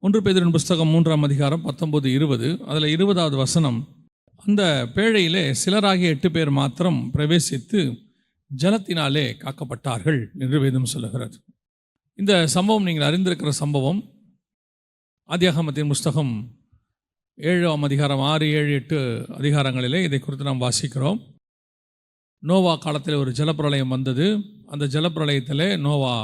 1 பேதுருவின் புஸ்தகம் 3ஆம் அதிகாரம் 19-20 அதில் 20வது வசனம், அந்த பேழையிலே சிலராகிய 8 பேர் மாத்திரம் பிரவேசித்து ஜலத்தினாலே காக்கப்பட்டார்கள் என்று வேதம் சொல்லுகிறது. இந்த சம்பவம் நீங்கள் அறிந்திருக்கிற சம்பவம். ஆதியாகமத்தின் புஸ்தகம் 7ஆம் அதிகாரம் 6, 7, 8 அதிகாரங்களிலே இதை குறித்து நாம் வாசிக்கிறோம். நோவா காலத்தில் ஒரு ஜலப்பிரளயம் வந்தது. அந்த ஜலப்பிரளயத்தில் நோவா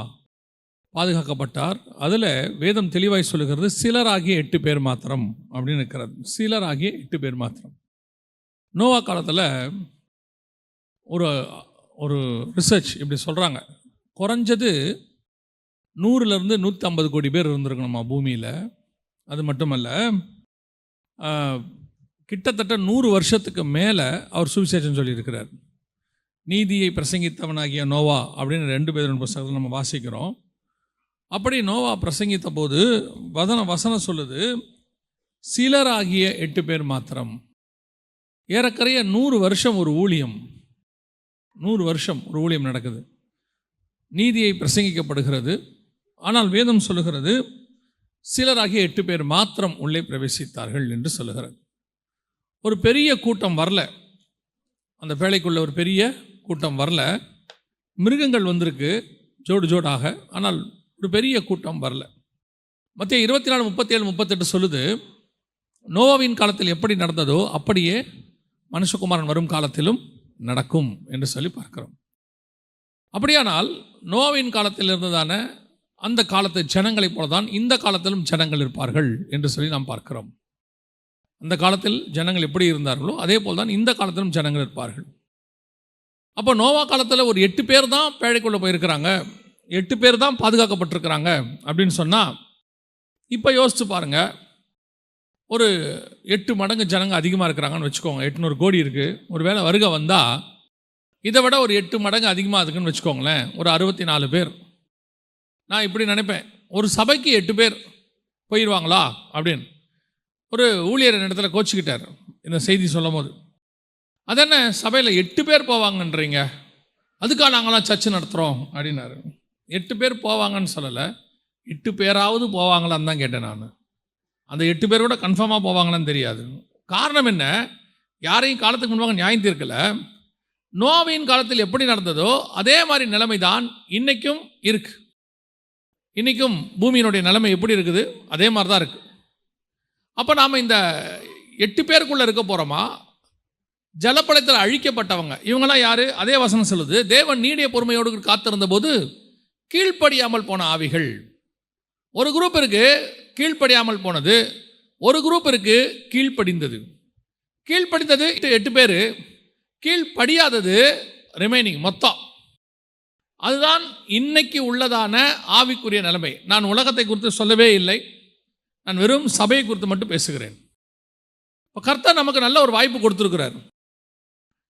பாதுகாக்கப்பட்டார். அதில் வேதம் தெளிவாய் சொல்லுகிறது, சிலராகிய 8 பேர் மாத்திரம் அப்படின்னு இருக்கிறது. சிலராகிய 8 பேர் மாத்திரம். நோவா காலத்தில் ஒரு ஒரு ரிசர்ச் இப்படி சொல்கிறாங்க, குறைஞ்சது 100லேருந்து 150 கோடி பேர் இருந்திருக்கணுமா பூமியில். அது மட்டுமல்ல, கிட்டத்தட்ட 100 வருஷத்துக்கு மேலே அவர் சுவிசேஷம் சொல்லியிருக்கிறார். நீதியை பிரசங்கித்தவனாகிய நோவா அப்படின்னு 2 பேர் புத்தகத்தில் நம்ம வாசிக்கிறோம். அப்படி நோவா பிரசங்கித்த போது வசனம் சொல்லுது, சிலராகிய 8 பேர் மாத்திரம். ஏறக்குறைய 100 வருஷம் ஒரு ஊழியம், 100 வருஷம் ஒரு ஊழியம் நடக்குது. நீதியை பிரசங்கிக்கப்படுகிறது. ஆனால் வேதம் சொல்லுகிறது, சிலராகிய 8 பேர் மாத்திரம் உள்ளே பிரவேசித்தார்கள் என்று சொல்லுகிறது. ஒரு பெரிய கூட்டம் வரல, அந்த பேழைக்குள்ள ஒரு பெரிய கூட்டம் வரல. மிருகங்கள் வந்திருக்கு ஜோடு ஜோடாக, ஆனால் ஒரு பெரிய கூட்டம் வரல. மத்திய 24, 37, 38 சொல்லுது, நோவாவின் காலத்தில் எப்படி நடந்ததோ அப்படியே மனுஷகுமாரன் வரும் காலத்திலும் நடக்கும் என்று சொல்லி பார்க்கிறோம். அப்படியானால் நோவாவின் காலத்தில் இருந்ததான அந்த காலத்து ஜனங்களைப் போலதான் இந்த காலத்திலும் ஜனங்கள் இருப்பார்கள் என்று சொல்லி நாம் பார்க்கிறோம். அந்த காலத்தில் ஜனங்கள் எப்படி இருந்தார்களோ அதே போல் தான் இந்த காலத்திலும் ஜனங்கள் இருப்பார்கள். அப்போ நோவா காலத்தில் ஒரு 8 பேர் தான் பேழைக்குள்ளே போயிருக்கிறாங்க, 8 பேர் தான் பாதுகாக்கப்பட்டிருக்கிறாங்க அப்படின்னு சொன்னால், இப்போ யோசிச்சு பாருங்கள், ஒரு 8 மடங்கு ஜனங்க அதிகமாக இருக்கிறாங்கன்னு வச்சுக்கோங்க. 800 கோடி இருக்குது. ஒரு வேளை வருகை வந்தால் இதை விட ஒரு 8 மடங்கு அதிகமாக இருக்குன்னு வச்சுக்கோங்களேன், ஒரு 64 பேர். நான் இப்படி நினைப்பேன், ஒரு சபைக்கு 8 பேர் போயிடுவாங்களா அப்படின்னு. ஒரு ஊழியர் இடத்துல கோச்சிக்கிட்டார் இந்த செய்தி சொல்லும் போது. அதென்ன சபையில் 8 பேர் போவாங்கன்றீங்க, அதுக்காக நாங்களாம் சர்ச்சு நடத்துகிறோம் அப்படின்னாரு. 8 பேர் போவாங்கன்னு சொல்லலை, 8 பேராவது போவாங்களான்னு தான் கேட்டேன் நான். அந்த 8 பேர் கூட கன்ஃபார்மாக போவாங்களான்னு தெரியாது. காரணம் என்ன? யாரையும் காலத்துக்கு முன்பாக நியாயம் தீர்க்கலை. நோவாவின் காலத்தில் எப்படி நடந்ததோ அதே மாதிரி நிலைமை தான் இன்றைக்கும் இருக்கு. இன்றைக்கும் பூமியினுடைய நிலைமை எப்படி இருக்குது அதே மாதிரி தான் இருக்குது. அப்போ நாம் இந்த 8 பேருக்குள்ளே இருக்க போகிறோமா? ஜலப்படத்தில் அழிக்கப்பட்டவங்க இவங்களாம் யார்? அதே வசனம் சொல்லுது, தேவன் நீடிய பொறுமையோடு காத்திருந்த போது கீழ்ப்படியாமல் போன ஆவிகள். ஒரு குரூப் இருக்கு கீழ்ப்படியாமல் போனது, ஒரு குரூப் இருக்கு கீழ்ப்படிந்தது. கீழ்ப்படிந்தது 8 பேர், கீழ்ப்படியாதது ரிமைனிங் மொத்தம். அதுதான் இன்னைக்கு உள்ளதான ஆவிக்குரிய நிலைமை. நான் உலகத்தை குறித்து சொல்லவே இல்லை, நான் வெறும் சபையை குறித்து மட்டும் பேசுகிறேன். இப்போ கர்த்தர் நமக்கு நல்ல ஒரு வாய்ப்பு கொடுத்துருக்கிறார்.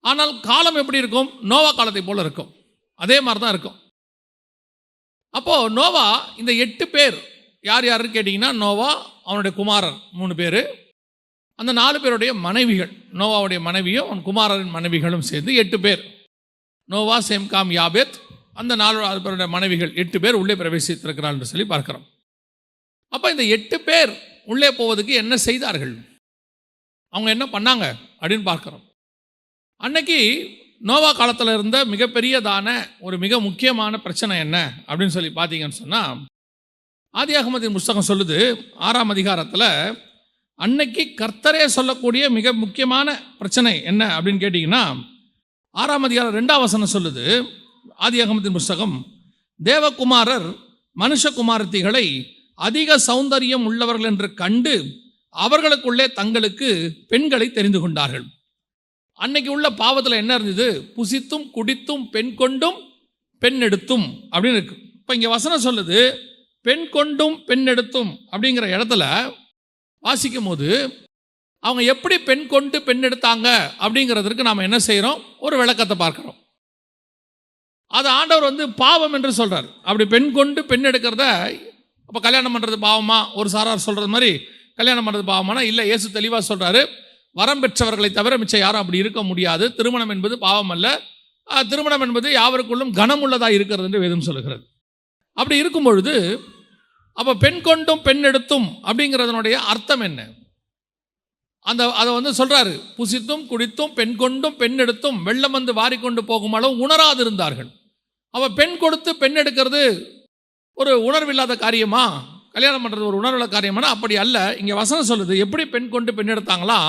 ஆனால் காலம் எப்படி இருக்கும்? நோவா காலத்தை போல இருக்கும், அதே மாதிரி தான் இருக்கும். அப்போது நோவா இந்த 8 பேர் யார் யாருன்னு கேட்டிங்கன்னா, நோவா, அவனுடைய குமாரர் 3 பேர், அந்த 4 பேருடைய மனைவிகள், நோவாவுடைய மனைவியும் அவன் குமாரரின் மனைவிகளும் சேர்ந்து 8 பேர். நோவா, சேம், காம், யாபேத், அந்த 4 பேருடைய மனைவிகள் 8 பேர் உள்ளே பிரவேசித்திருக்கிறார் என்று சொல்லி பார்க்கிறோம். அப்போ இந்த 8 பேர் உள்ளே போவதுக்கு என்ன செய்தார்கள், அவங்க என்ன பண்ணாங்க அப்படின்னு பார்க்குறோம். அன்னைக்கு நோவா காலத்தில் இருந்த மிகப்பெரியதான ஒரு மிக முக்கியமான பிரச்சனை என்ன அப்படின்னு சொல்லி பார்த்தீங்கன்னு சொன்னால், ஆதியாகமத்தின் புஸ்தகம் சொல்லுது 6ஆம் அதிகாரத்தில், அன்னைக்கு கர்த்தரே சொல்லக்கூடிய மிக முக்கியமான பிரச்சனை என்ன அப்படின்னு கேட்டிங்கன்னா, 6ஆம் அதிகாரம் 2ஆம் வசனம் சொல்லுது, ஆதியாகமத்தின் புஸ்தகம், தேவகுமாரர் மனுஷகுமாரத்திகளை அதிக சௌந்தரியம் உள்ளவர்கள் என்று கண்டு அவர்களுக்குள்ளே தங்களுக்கு பெண்களை தெரிந்து கொண்டார்கள். அன்னைக்கு உள்ள பாவத்தில் என்ன இருந்தது? புசித்தும் குடித்தும் பெண் கொண்டும் பெண் எடுத்தும் அப்படின்னு இருக்கு. இப்போ இங்கே வசனம் சொல்லுது, பெண் கொண்டும் பெண் எடுத்தும் அப்படிங்கிற இடத்துல வாசிக்கும் போது அவங்க எப்படி பெண் கொண்டு பெண் எடுத்தாங்க அப்படிங்கிறதுக்கு நாம் என்ன செய்கிறோம்? ஒரு விளக்கத்தை பார்க்குறோம். அது ஆண்டவர் பாவம் என்று சொல்கிறார். அப்படி பெண் கொண்டு பெண் எடுக்கிறத அப்போ கல்யாணம் பண்ணுறது பாவமா? ஒரு சாரார் சொல்கிறது மாதிரி கல்யாணம் பண்ணுறது பாவமானா இல்லை. இயேசு தெளிவாக சொல்கிறாரு, வரம் பெற்றவர்களை தவிர மிச்சம் யாரும் அப்படி இருக்க முடியாது. திருமணம் என்பது பாவம் அல்ல, திருமணம் என்பது யாவருக்குள்ளும் கனமுள்ளதாக இருக்கிறது என்று வேதம் சொல்லுகிறது. அப்படி இருக்கும் பொழுது அப்போ பெண் கொண்டும் பெண் எடுத்தும் அப்படிங்கிறதனுடைய அர்த்தம் என்ன? அதை சொல்றாரு, புசித்தும் குடித்தும் பெண் கொண்டும் பெண் எடுத்தும் வெள்ளம் வந்து வாரிக்கொண்டு போகும் அளவு உணராது இருந்தார்கள். அவ பெண் கொடுத்து பெண் எடுக்கிறது ஒரு உணர்வில்லாத காரியமா? கல்யாணம் பண்றது ஒரு உணர்வுள்ள காரியமானா அப்படி அல்ல. இங்க வசனம் சொல்லுது, எப்படி பெண் கொண்டு பெண் எடுத்தாங்களா,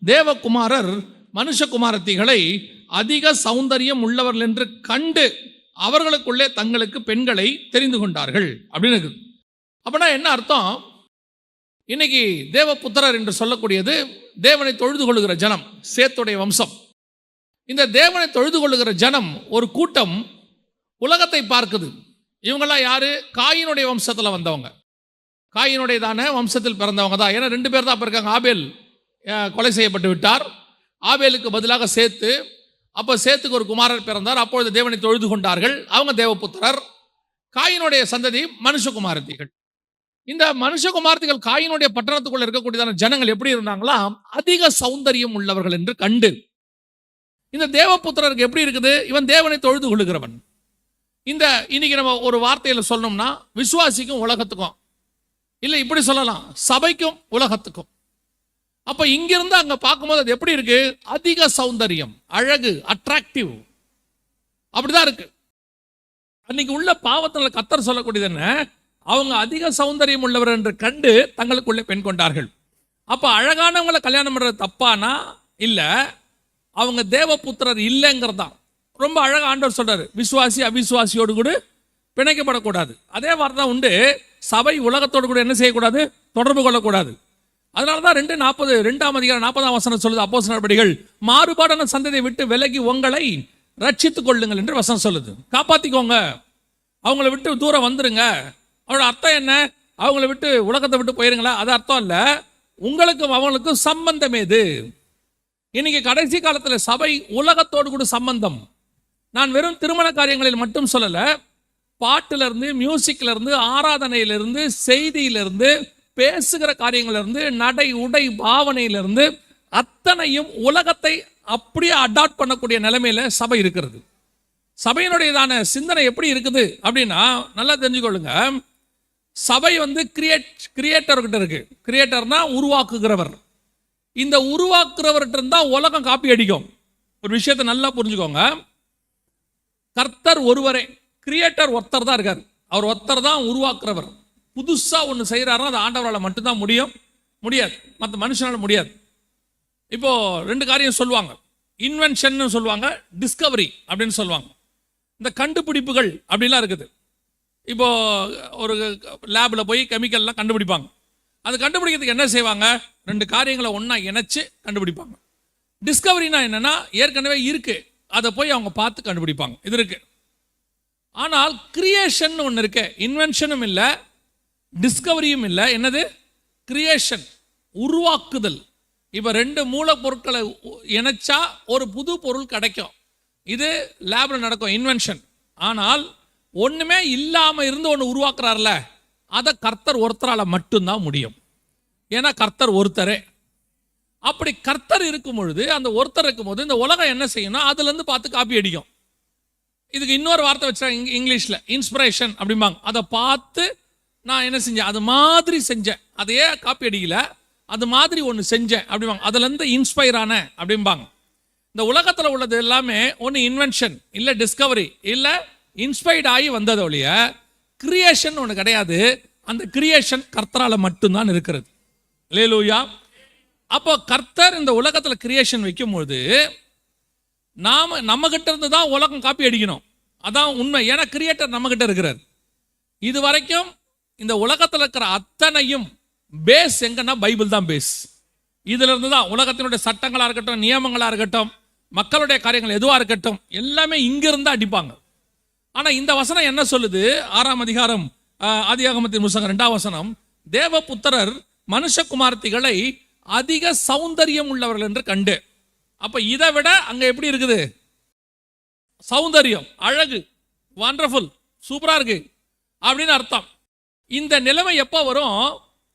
தேவகுமாரர் மனுஷகுமாரத்திகளை அதிக சௌந்தரியம் உள்ளவர்கள் என்று கண்டு அவர்களுக்குள்ளே தங்களுக்கு பெண்களை தெரிந்து கொண்டார்கள் அப்படின்னு இருக்குது. அப்படின்னா என்ன அர்த்தம்? இன்னைக்கு தேவபுத்திரர் என்று சொல்லக்கூடியது தேவனை தொழுது கொள்ளுகிற ஜனம், சேத்துடைய வம்சம். இந்த தேவனை தொழுது கொள்ளுகிற ஜனம் ஒரு கூட்டம் உலகத்தை பார்க்குது. இவங்கெல்லாம் யாரு? காயினுடைய வம்சத்தில் வந்தவங்க, காயினுடையதான வம்சத்தில் பிறந்தவங்க தான். ஏன்னா 2 பேர் தான் இருக்காங்க. ஆபேல் கொலை செய்யப்பட்டு விட்டார், ஆபேலுக்கு பதிலாக சேத்து. அப்போ சேத்துக்கு ஒரு குமாரர் பிறந்தார், அப்பொழுது தேவனை தொழுது கொண்டார்கள், அவங்க தேவபுத்திரர். காயினுடைய சந்ததி மனுஷகுமாரத்திகள். இந்த மனுஷகுமாரத்திகள் காயினுடைய பட்டணத்துக்குள்ள இருக்கக்கூடியதான ஜனங்கள் எப்படி இருந்தாங்களா, அதிக சௌந்தரியம் உள்ளவர்கள் என்று கண்டு. இந்த தேவபுத்திரருக்கு எப்படி இருக்குது? இவன் தேவனை தொழுது கொள்ளுகிறவன். இந்த இன்னைக்கு நம்ம ஒரு வார்த்தையில சொல்லணும்னா, விசுவாசிக்கும் உலகத்துக்கும், இல்லை இப்படி சொல்லலாம், சபைக்கும் உலகத்துக்கும். அப்ப இங்கிருந்து அங்க பார்க்கும்போது அது எப்படி இருக்கு? அதிக சௌந்தரியம், அழகு, அட்ராக்டிவ், அப்படிதான் இருக்கு. அன்னைக்கு உள்ள பாவத்தில் கர்த்தர் சொல்லக்கூடியது என்ன? அவங்க அதிக சௌந்தரியம் உள்ளவர் என்று கண்டு தங்களுக்குள்ளே பெண் கொண்டார்கள். அப்ப அழகானவங்களை கல்யாணம் பண்றது தப்பானா? இல்ல, அவங்க தேவபுத்திரர் இல்லைங்கிறதா. ரொம்ப அழகா ஆண்டவர் சொல்றாரு, விசுவாசி அவிசுவாசியோடு கூட பிணைக்கப்படக்கூடாது. அதே வார்த்தை தான் உண்டு, சபை உலகத்தோடு கூட என்ன செய்யக்கூடாது? தொடர்பு கொள்ளக்கூடாது. அதனாலதான் 2:40 40ஆம் வசனம் சொல்லுது, அப்போஸ்தலர் நடபடிகள், மாறுபாடான சந்ததியை விட்டு விலகி உங்களை ரட்சித்துக் கொள்ளுங்கள் என்று வசனம் சொல்லுது. காப்பாத்திக்கோங்க, அவங்கள விட்டு தூரம் வந்துருங்க. அவரோட அர்த்தம் என்ன? அவங்கள விட்டு உலகத்தை விட்டு போயிருங்களா? அது அர்த்தம் இல்ல. உங்களுக்கும் அவங்களுக்கும் சம்பந்தம் ஏது? இன்னைக்கு கடைசி காலத்தில் சபை உலகத்தோடு கூட சம்பந்தம். நான் வெறும் திருமண காரியங்களில் மட்டும் சொல்லல, பாட்டுல இருந்து, மியூசிக்ல இருந்து, ஆராதனையிலிருந்து, செய்தியிலிருந்து, பேசுகிற காரியங்களிலிருந்து, நடை உடை பாவனையிலிருந்து அத்தனையும் உலகத்தை அப்படியே அடாப்ட் பண்ணக்கூடிய நிலைமையில சபை இருக்கிறது. சபையினுடையதான சிந்தனை எப்படி இருக்குது அப்படின்னா, நல்லா தெரிஞ்சுக்கொள்ளுங்க. சபை கிரியேட்டர்கிட்ட இருக்கு. கிரியேட்டர்னா உருவாக்குகிறவர். இந்த உருவாக்குறவர்கிட்ட இருந்தா உலகம் காப்பி அடிக்கும். ஒரு விஷயத்தை நல்லா புரிஞ்சுக்கோங்க. கர்த்தர் ஒருவரே, கிரியேட்டர் ஒருத்தர் தான் இருக்கார். அவர் ஒருத்தர் தான் உருவாக்குறவர். புதுசா ஒன்று செய்யறாருன்னா அது ஆண்டவரால் மட்டும்தான் முடியாது, மற்ற மனுஷனால முடியாது. இப்போ 2 காரியம் சொல்லுவாங்க, இன்வென்ஷன் சொல்லுவாங்க, டிஸ்கவரி அப்படின்னு சொல்லுவாங்க. இந்த கண்டுபிடிப்புகள் அப்படிலாம் இருக்குது. இப்போ ஒரு லேப்ல போய் கெமிக்கல்லாம் கண்டுபிடிப்பாங்க. அது கண்டுபிடிக்கிறதுக்கு என்ன செய்வாங்க? 2 காரியங்களை ஒன்றா இணைச்சு கண்டுபிடிப்பாங்க. டிஸ்கவரினா என்னன்னா, ஏற்கனவே இருக்கு, அதை போய் அவங்க பார்த்து கண்டுபிடிப்பாங்க. இது இருக்கு. ஆனால் கிரியேஷன் ஒன்று இருக்கு. இன்வென்ஷனும் இல்லை, டிஸ்கவரியும் இல்லை. என்னது? கிரியேஷன், உருவாக்குதல். இப்போ 2 மூலப்பொருட்களை இணைச்சா ஒரு புது பொருள் கிடைக்கும். இது லேப்ல நடக்கும், இன்வென்ஷன். ஆனால் ஒண்ணுமே இல்லாம இருந்து ஒன்று உருவாக்குறாருல, அதை கர்த்தர் ஒருத்தரால மட்டும்தான் முடியும். ஏன்னா கர்த்தர் ஒருத்தரே. அப்படி கர்த்தர் இருக்கும் பொழுது, அந்த ஒருத்தர் இருக்கும் போது இந்த உலகம் என்ன செய்யணும்? அதுல இருந்து பார்த்து காப்பி அடிக்கும். இதுக்கு இன்னொரு வார்த்தை வச்சா இங்கிலீஷ்ல இன்ஸ்பிரேஷன் அப்படிம்பாங்க. அதை பார்த்து நான் என்ன செஞ்சேன், அது மாதிரி செஞ்சேன், அதையே காப்பி அடிக்கல, அது மாதிரி ஒன்று செஞ்சேன் அப்படிம்பாங்க. அதுல இருந்து இன்ஸ்பயர் ஆன அப்படிம்பாங்க. இந்த உலகத்தில் உள்ளது எல்லாமே ஒன்று இன்வென்ஷன், இல்லை டிஸ்கவரி, இல்லை இன்ஸ்பைர்ட் ஆகி வந்தது ஒழிய கிரியேஷன் ஒன்று கிடையாது. அந்த கிரியேஷன் கர்த்தரால மட்டும்தான் இருக்கிறது. அல்லேலூயா. அப்போ கர்த்தர் இந்த உலகத்தில் கிரியேஷன் வைக்கும்போது நம்ம கிட்ட இருந்து தான் உலகம் காப்பி அடிக்கணும். அதான் உண்மை. ஏன்னா கிரியேட்டர் நம்ம கிட்ட இருக்கிறார். இது வரைக்கும் இந்த உலகத்தில் இருக்கிற அத்தனையும் பேஸ் எங்கன்னா பைபிள் தான் பேஸ். இதுல இருந்து தான் உலகத்தினுடைய சட்டங்களா இருக்கட்டும், நியமங்களா இருக்கட்டும், மக்களுடைய காரியங்கள் எதுவா இருக்கட்டும், எல்லாமே இங்கிருந்து அடிப்பாங்க. ஆனா இந்த வசனம் என்ன சொல்லுது? 6ஆம் அதிகாரம் ஆதியாகமத்தின் புத்தகம் 2ஆம் வசனம், தேவபுத்திரர் மனுஷகுமாரத்திகளை அதிக சௌந்தரியம் உள்ளவர்கள் என்று கண்டு. அப்ப இதை விட அங்க எப்படி இருக்குது? சௌந்தரியம், அழகு, வண்டர்ஃபுல், சூப்பரா இருக்கு அப்படின்னு அர்த்தம். இந்த நிலைமை எப்போ வரும்?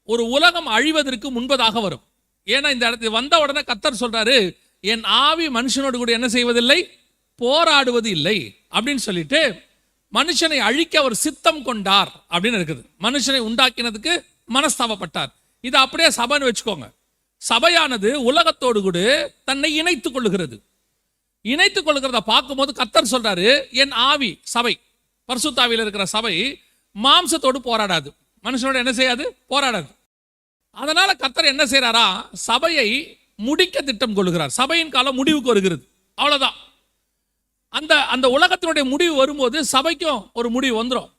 ஒரு உலகம் அழிவதற்கு முன்பதாக வரும். ஏன்னா இந்த இடத்துக்கு வந்த உடனே கர்த்தர் சொல்றாரு, என் ஆவி மனுஷனோடு கூட என்ன செய்வதில்லை, போராடுவது இல்லை அப்படின்னு சொல்லிட்டு மனுஷனை அழிக்க அவர் சித்தம் கொண்டார் அப்படின்னு இருக்குது. மனுஷனை உண்டாக்கினதுக்கு மனஸ்தாபப்பட்டார். இது அப்படியே சபைன்னு வச்சுக்கோங்க. சபையானது உலகத்தோடு கூட தன்னை இணைத்துக் கொள்ளுகிறது. இணைத்துக் கொள்ளுகிறத பார்க்கும்போது கர்த்தர் சொல்றாரு, என் ஆவி, சபை, பரிசுத்தாவியில் இருக்கிற சபை மாம்சத்தோடு போராடாது, மனுஷனோட என்ன செய்யாது, போராடாது. அதனால கர்த்தர் என்ன செய்யறாரா, சபையை முடிக்க திட்டம் கொள்ளுகிறார். சபையின் காலம் முடிவுக்கு வருகிறது, அவ்வளவுதான். அந்த அந்த உலகத்தினுடைய முடிவு வரும்போது சபைக்கும் ஒரு முடிவு வந்துடும்.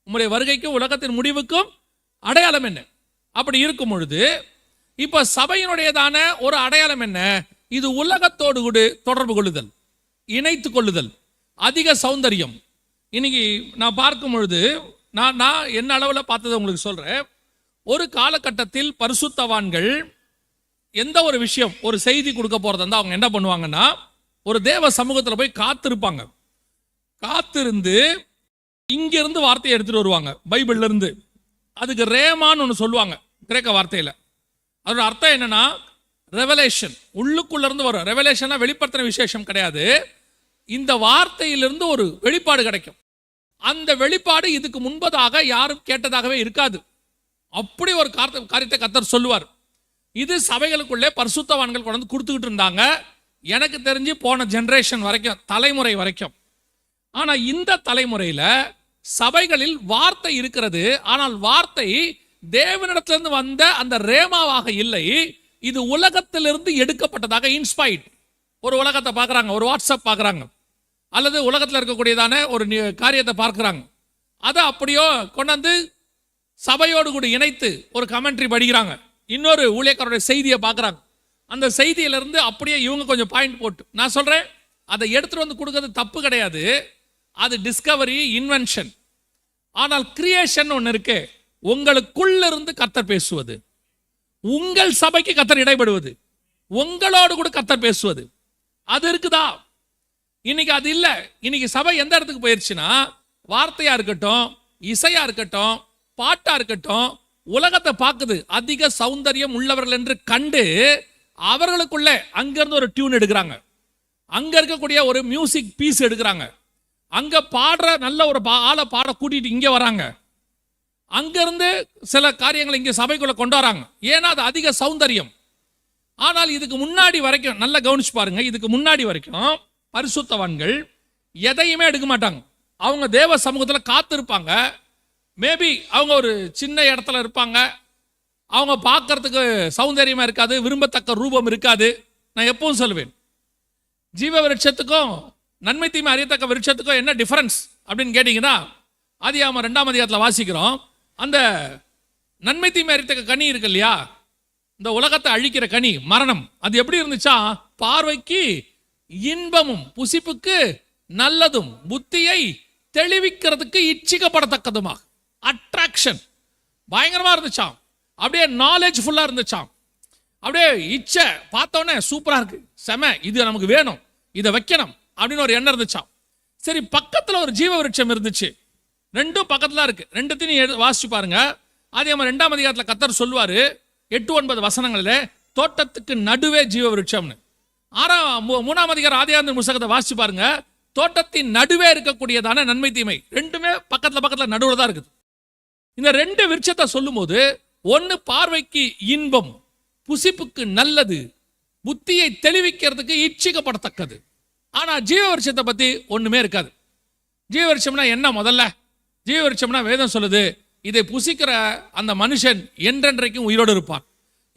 உங்களுடைய வருகைக்கும் உலகத்தின் முடிவுக்கும் அடையாளம் என்ன? அப்படி இருக்கும் பொழுது இப்ப சபையினுடையதான ஒரு அடையாளம் என்ன? இது உலகத்தோடு கூட தொடர்பு கொள்ளுதல், இணைத்து கொள்ளுதல், அதிக சௌந்தரியம். இன்னைக்கு நான் பார்க்கும் பொழுது நான் என்ன அளவில் பார்த்ததை உங்களுக்கு சொல்றேன். ஒரு காலகட்டத்தில் பரிசுத்தவான்கள் எந்த ஒரு விஷயம், ஒரு செய்தி கொடுக்க போறதா இருந்தால் அவங்க என்ன பண்ணுவாங்கன்னா, ஒரு தேவ சமூகத்தில் போய் காத்திருப்பாங்க. காத்திருந்து இங்கிருந்து வார்த்தையை எடுத்துட்டு வருவாங்க, பைபிள்ல இருந்து. அதுக்கு ரேமான்னு ஒன்று சொல்லுவாங்க கிரேக்க வார்த்தையில். அதோட அர்த்தம் என்னன்னா, ரெவலேஷன், உள்ளுக்குள்ள இருந்து வரும். ரெவலேஷனா வெளிப்படுத்தின விசேஷம் கிடையாது. இந்த வார்த்தையிலிருந்து ஒரு வெளிப்பாடு கிடைக்கும். அந்த வெளிப்பாடு இதுக்கு முன்பதாக யாரும் கேட்டதாகவே இருக்காது. அப்படி ஒரு காரியத்தை கர்த்தர் சொல்லுவார். இது சபைகளுக்குள்ளே பரிசுத்தவான்கள் கொண்டு வந்து கொடுத்துக்கிட்டு இருந்தாங்க. எனக்கு தெரிஞ்சு போன ஜெனரேஷன் வரைக்கும், தலைமுறை வரைக்கும். ஆனா இந்த தலைமுறையில சபைகளில் வார்த்தை இருக்கிறது. ஆனால் வார்த்தை தேவனிடத்திலிருந்து வந்த அந்த ரேமாவாக இல்லை. இது உலகத்திலிருந்து எடுக்கப்பட்டதாக, இன்ஸ்பைர்ட். ஒரு உலகத்தை பார்க்குறாங்க, ஒரு வாட்ஸ்அப் பார்க்குறாங்க, அல்லது உலகத்தில் இருக்கக்கூடியதான ஒரு காரியத்தை பார்க்குறாங்க. அதை அப்படியோ கொண்டாந்து சபையோடு கூட இணைத்து ஒரு கமெண்ட்ரி படிக்கிறாங்க. இன்னொரு ஊழியக்காரருடைய செய்தியை பார்க்குறாங்க. அந்த செய்தியிலிருந்து அப்படியே இவங்க கொஞ்சம் பாயிண்ட் போட்டு, நான் சொல்கிறேன், அதை எடுத்துகிட்டு வந்து கொடுக்கறது தப்பு கிடையாது. அது டிஸ்கவரி, இன்வென்ஷன். ஆனால் கிரியேஷன் ஒன்று இருக்கு. உங்களுக்குள்ள இருந்து கர்த்தர் பேசுவது, உங்கள் சபைக்கு கர்த்தர் இடைபடுவது, உங்களோடு கூட கர்த்தர் பேசுவது, அது இருக்குதா? இன்னைக்கு அது இல்லை. இன்னைக்கு சபை எந்த இடத்துக்கு போயிருச்சுன்னா, வார்த்தையா இருக்கட்டும், இசையா இருக்கட்டும், பாட்டா இருக்கட்டும், உலகத்தை பார்க்குது. அதிக சௌந்தரியம் உள்ளவர்கள் என்று கண்டு அவர்களுக்குள்ள அங்கிருந்து ஒரு டியூன் எடுக்கிறாங்க, அங்க இருக்கக்கூடிய ஒரு மியூசிக் பீஸ் எடுக்கிறாங்க, அங்க பாடுற நல்ல ஒரு ஆளை பாட கூட்டிட்டு இங்க வராங்க, அங்கிருந்து சில காரியங்களை இங்க சபைக்குள்ள கொண்டு வராங்க. ஏன்னா அது அதிக சௌந்தரியம். ஆனால் இதுக்கு முன்னாடி வரைக்கும் நல்லா கவனிச்சு பாருங்க, இதுக்கு முன்னாடி வரைக்கும் பரிசுத்தவான்கள் எதையுமே எடுக்க மாட்டாங்க. அவங்க தேவ சமூகத்தில் காத்திருப்பாங்க. மேபி அவங்க ஒரு சின்ன இடத்துல இருப்பாங்க, அவங்க பார்க்கறதுக்கு சௌந்தரியமா இருக்காது, விரும்பத்தக்க ரூபம் இருக்காது. நான் எப்பவும் சொல்லுவேன், ஜீவ விருட்சத்துக்கும் நன்மை தீமை அறியத்தக்க விருட்சத்துக்கும் என்ன டிஃபரன்ஸ் அப்படின்னு கேட்டீங்கன்னா, ஆதியாகமம் 2ஆம் அதிகாரத்தில் வாசிக்கிறோம். அந்த நன்மை தீமை அறியத்தக்க கனி இருக்கு இல்லையா, இந்த உலகத்தை அழிக்கிற கனி, மரணம், அது எப்படி இருந்துச்சா, பார்வைக்கு இன்பமும் புசிப்புக்கு நல்லதும் புத்தியை தெளிவிக்கிறதுக்கு இச்சிக்கப்படத்தக்கதுமாக, அட்ராக்ஷன் பயங்கரமா இருந்துச்சாம். அப்படியே நாலேஜ் ஃபுல்லா இருந்துச்சாம். அப்படியே இச்சை பார்த்தோன்னே சூப்பரா இருக்கு, செம, இது நமக்கு வேணும், இதை வைக்கணும் அப்படின்னு ஒரு எண்ணம் இருந்துச்சாம். சரி, பக்கத்தில் ஒரு ஜீவ விருட்சம் இருந்துச்சு. ரெண்டும் பக்கத்துல இருக்கு. ரெண்டுத்தையும் வாசிச்சு பாருங்க. ஆதியாகமம் 2ஆம் அதிகாரத்தில் கர்த்தர் சொல்லுவாரு 8-9 வசனங்களில், தோட்டத்துக்கு நடுவே ஜீவ விருட்சம்னு. 3ஆம் அதிகாரம் ஆதியாகமத்தின் புத்தகத்தை வாசிச்சு பாருங்க. தோட்டத்தின் நடுவே இருக்கக்கூடியதான நன்மை தீமை ரெண்டுமே பக்கத்துல நடுவில் தான் இருக்குது. இந்த ரெண்டு விருட்சத்தை சொல்லும் போது, ஒன்னு பார்வைக்கு இன்பம், புசிப்புக்கு நல்லது, புத்தியை தெளிவிக்கிறதுக்கு இச்சிக்கப்படத்தக்கது. ஆனா ஜீவ விருட்சத்தை பத்தி ஒண்ணுமே இருக்காது. ஜீவ விருட்சம்னா என்ன? முதல்ல ஜீவ விருட்சம்னா வேதம் சொல்லுது, இதை புசிக்கிற அந்த மனுஷன் என்றென்றைக்கும் உயிரோடு இருப்பான்.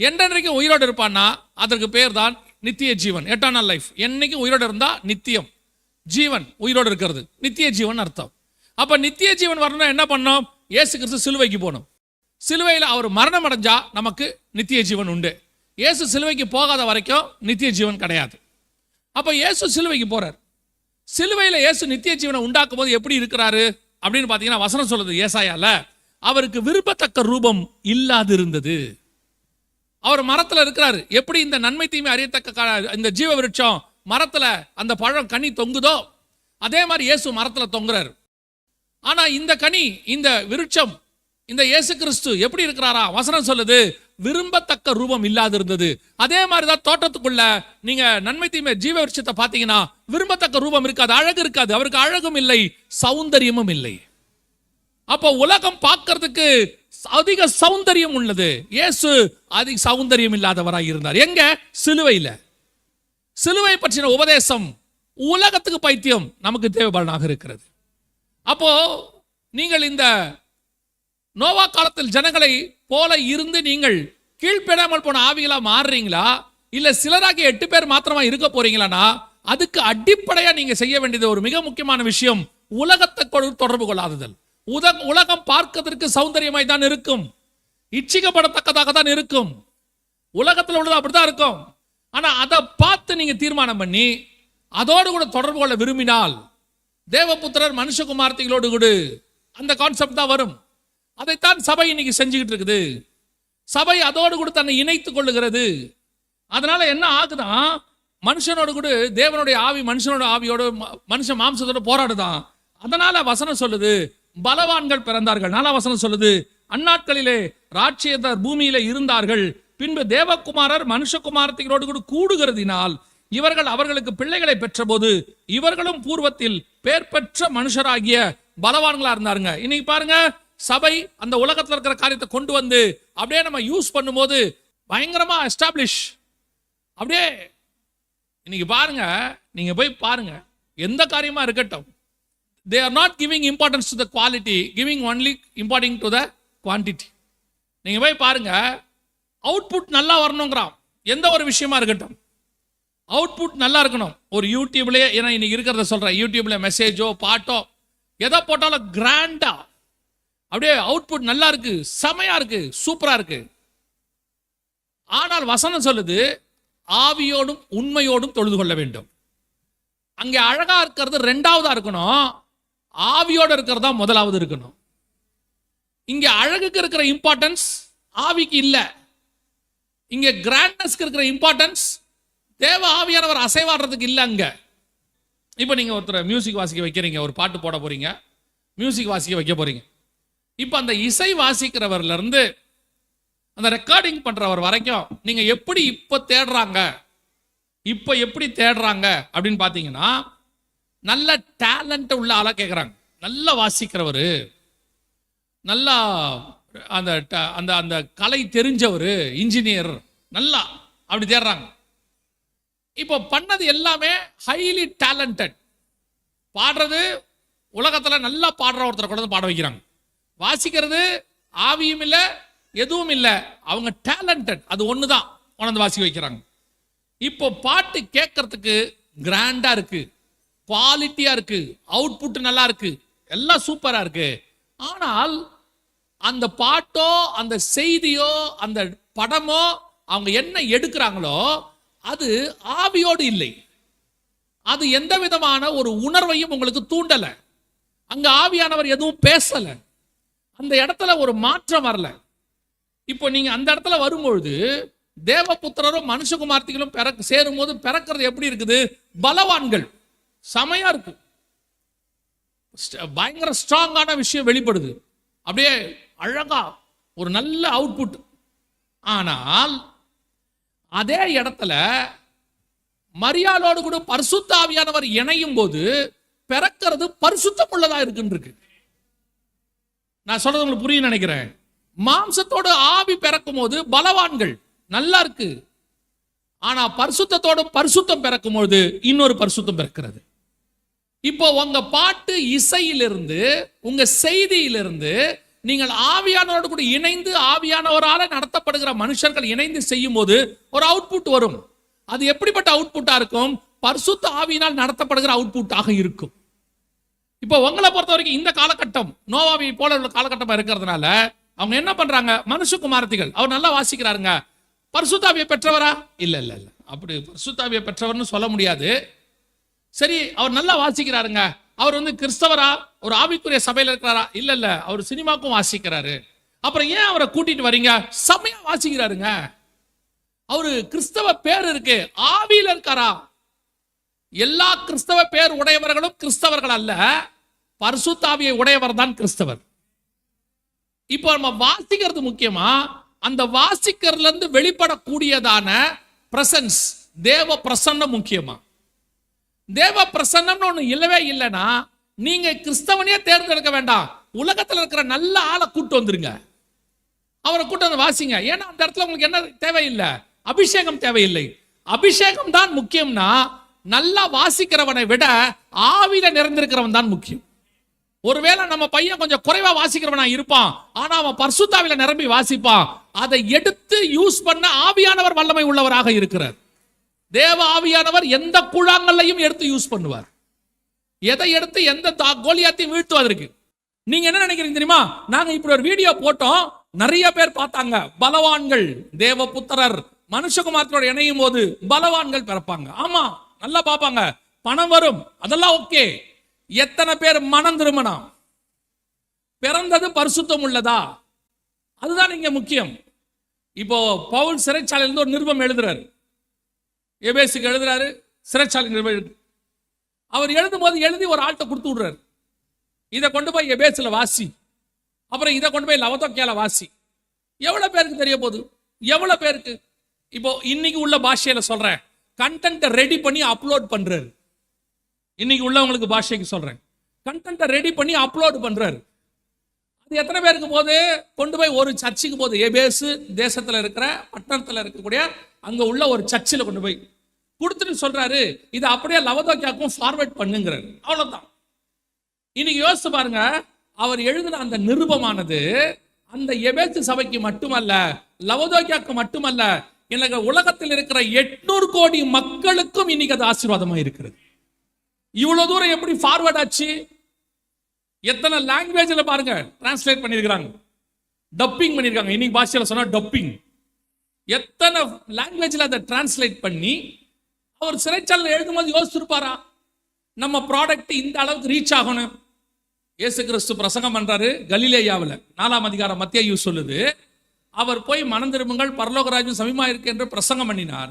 என்றென்றைக்கும் உயிரோடு இருப்பான்னா அதற்கு பேர் தான் நித்திய ஜீவன், எட்டர்னல் லைஃப். என்னைக்கும் உயிரோடு இருந்தா நித்தியம் ஜீவன், உயிரோடு இருக்கிறது நித்திய ஜீவன் அர்த்தம். அப்ப நித்திய ஜீவன் வரணும்னா என்ன பண்ணோம்? இயேசு கிறிஸ்து சிலுவைக்கு போகணும். சிலுவையில் அவர் மரணம் அடைஞ்சா நமக்கு நித்திய ஜீவன் உண்டு. இயேசு சிலுவைக்கு போகாத வரைக்கும் நித்திய ஜீவன் கிடையாது. அப்ப இயேசு சிலுவைக்கு போறார். சிலுவையில் இயேசு நித்திய ஜீவனை உண்டாக்கும் போது எப்படி இருக்கிறாரு அப்படின்னு பார்த்தீங்கன்னா, வசனம் சொல்லுது ஏசாயால, அவருக்கு விரும்பத்தக்க ரூபம் இல்லாது இருந்தது. அவர் மரத்தில் இருக்கிறாரு. எப்படி இந்த நன்மை தீமை அறியத்தக்க இந்த ஜீவ விருட்சம் மரத்துல அந்த பழம் கனி தொங்குதோ, அதே மாதிரி இயேசு மரத்துல தொங்குறாரு. ஆனா இந்த கனி, இந்த விருட்சம், இந்த இயேசு கிறிஸ்து எப்படி இருக்கிறாரா? வசனம் சொல்லுது, விரும்பத்தக்க ரூபம் இல்லாது இருந்தது. அதே மாதிரிதான் தோட்டத்துக்குள்ள நீங்க நன்மை தீமை ஜீவ விருட்சத்தை பார்த்தீங்கன்னா விரும்பத்தக்க ரூபம் இருக்காது, அழகு இருக்காது. அவருக்கு அழகும் இல்லை, சௌந்தரியமும் இல்லை. அப்போ உலகம் பார்க்கறதுக்கு அதிக சௌந்தரியம் உள்ளது. இயேசு அதிக சௌந்தரியம் இல்லாதவராக இருந்தார். எங்க? சிலுவையில. சிலுவை பற்றின உபதேசம் உலகத்துக்கு பைத்தியம், நமக்கு தேவைப்படனாக இருக்கிறது. அப்போ நீங்கள் இந்த நோவா காலத்தில் ஜனங்களை போல இருந்து நீங்கள் கீழ்ப்பெடாமல் போன ஆவிகளா மாறுறீங்களா, இல்ல சிலராகி 8 பேர் மாத்திரமா இருக்க போறீங்களானா, அதுக்கு அடிப்படையா நீங்க செய்ய வேண்டியது ஒரு மிக முக்கியமான விஷயம், உலகத்தை தொடர்பு கொள்ளாததல். உலகம் பார்க்கிறதுக்கு சௌந்தரியமாய் தான் இருக்கும், இச்சிக்கப்படத்தக்கதாக தான் இருக்கும், உலகத்தில் உள்ளது அப்படித்தான் இருக்கும். ஆனா அதை பார்த்து நீங்க தீர்மானம் பண்ணி அதோடு கூட தொடர்பு கொள்ள விரும்பினால் தேவபுத்திரர் மனுஷகுமார்த்திகளோடு கூட அந்த கான்செப்ட் தான் வரும். அதைத்தான் சபை இன்னைக்கு செஞ்சுக்கிட்டு இருக்குது. சபை அதோடு கூட தன்னை இணைத்துக் கொள்ளுகிறது. அதனால என்ன ஆகுதான், மனுஷனோடு கூட தேவனுடைய ஆவி மனுஷனோட ஆவியோடு மனுஷன் மாம்சத்தோட போராடுதான். அதனால வசனம் சொல்லுது பலவான்கள் பிறந்தார்கள். 4 வசனம் சொல்லுது அந்நாட்களிலே ராட்சியதர் பூமியில இருந்தார்கள், பின்பு தேவகுமாரர் மனுஷகுமாரத்திகளோடு கூட கூடுகிறதினால் இவர்கள் அவர்களுக்கு பிள்ளைகளை பெற்ற போது இவர்களும் பூர்வத்தில் பேர் பெற்ற மனுஷராகிய பலவான்களா இருந்தாருங்க. இன்னைக்கு பாருங்க, சபை அந்த உலகத்தில் இருக்கிற காரியத்தை கொண்டு வந்து அப்படியே நம்ம யூஸ் பண்ணும்போது பயங்கரமா எஸ்டாப்ளிஷ். அப்படியே இன்னைக்கு பாருங்க, நீங்க போய் பாருங்க, எந்த காரியமா இருக்கட்டும், they are not giving importance to the quality, giving only important to the quantity. நீங்க போய் பாருங்க, அவுட்புட் நல்லா வரணுங்கிறான். எந்த ஒரு விஷயமா இருக்கட்டும் அவுட்புட் நல்லா இருக்கணும். ஒரு யூடியூப்லயே, ஏன்னா இன்னைக்கு இருக்கிறத சொல்றேன், யூடியூப்ல மெசேஜோ பாட்டோ எதை போட்டாலும் கிராண்டா அப்படியே அவுட்புட் நல்லா இருக்கு, செமையா இருக்கு, சூப்பரா இருக்கு. ஆனால் வசனம் சொல்லுது ஆவியோடும் உண்மையோடும் தொழுது கொள்ள வேண்டும். அங்கே அழகா இருக்கிறது 2வதா இருக்கணும், ஆவியோட இருக்கிறதா முதலாவது இருக்கணும். இங்க அழகுக்கு இருக்கிற இம்பார்ட்டன்ஸ் ஆவிக்கு இல்ல. இங்க கிராண்ட்னஸ்க்கு இருக்கிற இம்பார்ட்டன்ஸ் தேவ ஆவியானவர் அசைவாடுறதுக்கு இல்ல. அங்க இப்போ நீங்க ஒருத்தர் மியூசிக் வாசிக்க வைக்கிறீங்க, ஒரு பாட்டு போட போறீங்க, மியூசிக் வாசிக்க வைக்க போறீங்க. இப்போ அந்த இசை வாசிக்கிறவர்ல இருந்து அந்த ரெக்கார்டிங் பண்றவர் வரைக்கும் நீங்க எப்படி எப்படி தேடுறாங்க அப்படின்னு பாத்தீங்கன்னா, நல்ல டேலண்ட் உள்ள ஆளா கேட்குறாங்க. நல்லா வாசிக்கிறவர், நல்லா அந்த அந்த அந்த கலை தெரிஞ்சவர், இன்ஜினியர், நல்லா அப்படி தேடுறாங்க. இப்போ பண்ணது எல்லாமே ஹைலி டேலண்டட். பாடுறது உலகத்தில் நல்லா பாடுற ஒருத்தரை கொண்டு பாட வைக்கிறாங்க. வாசிக்கிறது ஆவியும் இல்லை எதுவும் இல்லை, அவங்க டேலண்டட், அது ஒன்று தான் கொண்டு வாசிக்க வைக்கிறாங்க. இப்போ பாட்டு கேட்கறதுக்கு கிராண்டா இருக்கு, குவாலிட்டியா இருக்கு, அவுட்புட் நல்லா இருக்கு, எல்லாம் சூப்பரா இருக்கு. ஆனால் அந்த பாட்டோ அந்த செய்தியோ அந்த படமோ அவங்க என்ன எடுக்கிறாங்களோ அது ஆவியோடு இல்லை. அது எந்த விதமான ஒரு உணர்வையும் உங்களுக்கு தூண்டல. அங்க ஆவியானவர் எதுவும் பேசல. அந்த இடத்துல ஒரு மாற்றம் வரல. இப்போ நீங்க அந்த இடத்துல வரும்பொழுது தேவபுத்திரரும் மனுஷகுமார்த்திகளும் சேரும் போது பிறக்கிறது எப்படி இருக்குது? பலவான்கள், செமையா இருக்கு, பயங்கர ஸ்ட்ராங்கான விஷயம் வெளிப்படுது, அப்படியே அழகா ஒரு நல்ல அவுட்புட். ஆனால் அதே இடத்துல மரியாளோடு கூட பரிசுத்த ஆவியானவர் இணையும் போது பிறக்கிறது பரிசுத்தம் உள்ளதா இருக்கு. நான் சொல்றது உங்களுக்கு புரியும் நினைக்கிறேன். மாம்சத்தோடு ஆவி பிறக்கும் போது பலவான்கள் நல்லா இருக்கு, ஆனா பரிசுத்தத்தோடு பரிசுத்தம் பிறக்கும் போது இன்னொரு பரிசுத்தம் பிறக்கிறது. இப்போ உங்க பாட்டு இசையிலிருந்து உங்க செய்தியிலிருந்து நீங்கள் ஆவியானவரோடு கூட இணைந்து ஆவியானவரால நடத்தப்படுகிற மனுஷர்கள் இணைந்து செய்யும் போது ஒரு அவுட்புட் வரும். அது எப்படிப்பட்ட அவுட்புட்டா இருக்கும்? பரிசுத்த ஆவியினால் நடத்தப்படுகிற அவுட்புட்டாக இருக்கும். இப்போ உங்களை பொறுத்த வரைக்கும் இந்த காலகட்டம் நோவாவை போல உள்ள காலகட்டமா இருக்கிறதுனால அவங்க என்ன பண்றாங்க? மனுஷகுமாரத்திகள், அவர் நல்லா வாசிக்கிறாருங்க, பரிசுத்தாவியை பெற்றவரா? இல்ல இல்ல இல்ல, அப்படி பரிசுத்தாவியை பெற்றவர்னு சொல்ல முடியாது. சரி, அவர் நல்லா வாசிக்கிறாருங்க, அவர் கிறிஸ்தவரா, ஒரு ஆவிக்குரிய சபையில இருக்கிறாரா? இல்ல இல்ல, அவர் சினிமாக்கும் வாசிக்கிறாரு. அப்புறம் ஏன் அவரை கூட்டிட்டு வரீங்க? செமையா வாசிக்கிறாருங்க, அவரு கிறிஸ்தவ பேர் இருக்கு, ஆவியில இருக்காரா? எல்லா கிறிஸ்தவ பேர் உடையவர்களும் கிறிஸ்தவர்கள் அல்ல, பரிசுத்த ஆவியை உடையவர் தான் கிறிஸ்தவர். இப்போ நம்ம வாசிக்கிறது முக்கியமா அந்த வாசிக்கிறதுல இருந்து வெளிப்படக்கூடியதான பிரசன்ஸ், தேவ பிரசன்னம் முக்கியமா. தேவ பிரசன்னம்னு ஒண்ணு இல்லவே இல்லைன்னா நீங்க கிறிஸ்தவனையே தேர்ந்தெடுக்க வேண்டாம், உலகத்தில் இருக்கிற நல்ல ஆளை கூட்டு வந்துருங்க, அவரை கூட்டு வந்து வாசிங்க. ஏன்னா அந்த இடத்துல உங்களுக்கு என்ன தேவையில்லை? அபிஷேகம் தேவையில்லை. அபிஷேகம் தான் முக்கியம்னா நல்லா வாசிக்கிறவனை விட ஆவியில நிறைந்திருக்கிறவன் தான் முக்கியம். ஒருவேளை நம்ம பையன் கொஞ்சம் குறைவா வாசிக்கிறவனா இருப்பான், ஆனா அவன் பரிசுத்தாவில நிரம்பி வாசிப்பான். அதை எடுத்து யூஸ் பண்ண ஆவியானவர் வல்லமை உள்ளவராக இருக்கிறார். தேவ ஆவியானவர் எந்த குழாங்களையும் எடுத்து யூஸ் பண்ணுவார். எதை எடுத்து எந்த கோலியாத்தையும் வீழ்த்துவதற்கு. நீங்க என்ன நினைக்கிறீங்க தெரியுமா? நாங்க இப்படி ஒரு வீடியோ போட்டோம், நிறைய பேர் பார்த்தாங்க, பலவான்கள், தேவ புத்திரர் மனுஷகுமாரத்தோட இணையும் போது பலவான்கள் பிறப்பாங்க. ஆமா, நல்லா பார்ப்பாங்க, பணம் வரும், அதெல்லாம் ஓகே. எத்தனை பேர் மனம் திருமணம் பிறந்தது பரிசுத்தம் உள்ளதா? அதுதான் இங்க முக்கியம். இப்போ பவுல் சிறைச்சாலையிலிருந்து ஒரு நிருபம் எழுதுறாரு, எபேசுக்கு எழுதுறாரு, சிறைச்சாலை நிருபம். அவர் எழுதும் போது எழுதி ஒரு ஆள்கிட்ட கொடுத்து விடுறாரு, இதை கொண்டு போய் எபேசுல வாசி, அப்புறம் இதை கொண்டு போய் லவோதிக்கேயால வாசி. எவ்வளவு பேருக்கு தெரிய போகுது? எவ்வளவு பேருக்கு? இப்போ இன்னைக்கு உள்ள பாஷையில சொல்றேன், கண்டென்ட்டை ரெடி பண்ணி அப்லோட் பண்றாரு. இன்னைக்கு உள்ளவங்களுக்கு பாஷைக்கு சொல்றேன், கண்டென்ட்டை ரெடி பண்ணி அப்லோட் பண்றாரு. அது எத்தனை பேருக்கு போது? கொண்டு போய் ஒரு சர்ச்சுக்கு போகுது, எபேசு தேசத்துல இருக்கிற பட்டணத்துல இருக்கக்கூடிய அங்க உள்ள ஒரு சர்ச்சில் கொண்டு போய் கொடுத்துட்டு சொல்றாரு, இதை அப்படியே லவோதிக்கேயாவுக்கும் ஃபார்வர்ட் பண்ணுங்கிறாரு. அவ்வளவுதான். இன்னைக்கு யோசிச்சு பாருங்க, அவர் எழுதின அந்த நிருபமானது அந்த எபேசு சபைக்கு மட்டுமல்ல, லவோதிக்கேயாவுக்கு மட்டுமல்ல, எனக்கு உலகத்தில் இருக்கிற 800 கோடி மக்களுக்கும் இன்னைக்கு அது ஆசீர்வாதமா இருக்கிறது. இவ்வளவு தூரம் எப்படி ஃபார்வர்ட் ஆச்சு? எத்தனை லாங்குவேஜ்ல பாருங்க டிரான்ஸ்லேட் பண்ணிருக்காங்க, டப்பிங் பண்ணிருக்காங்க. இன்னைக்கு பாஷையில சொன்னா டப்பிங். எத்தனை லாங்குவேஜ்ல அதை டிரான்ஸ்லேட் பண்ணி அவர் சிறைச்சாலையில் எழுதும் போது யோசிச்சிருப்பாரா, நம்ம ப்ராடக்ட் இந்த அளவுக்கு ரீச் ஆகணும்? இயேசு கிறிஸ்து பிரசங்கம் பண்றாரு கலிலேயாவில், 4ஆம் அதிகாரம் மத்தேயு சொல்லுது, அவர் போய் மனம் திரும்புங்கள், பரலோக ராஜ்யம் சமீபமா இருக்கு என்று பிரசங்கம் பண்ணினார்.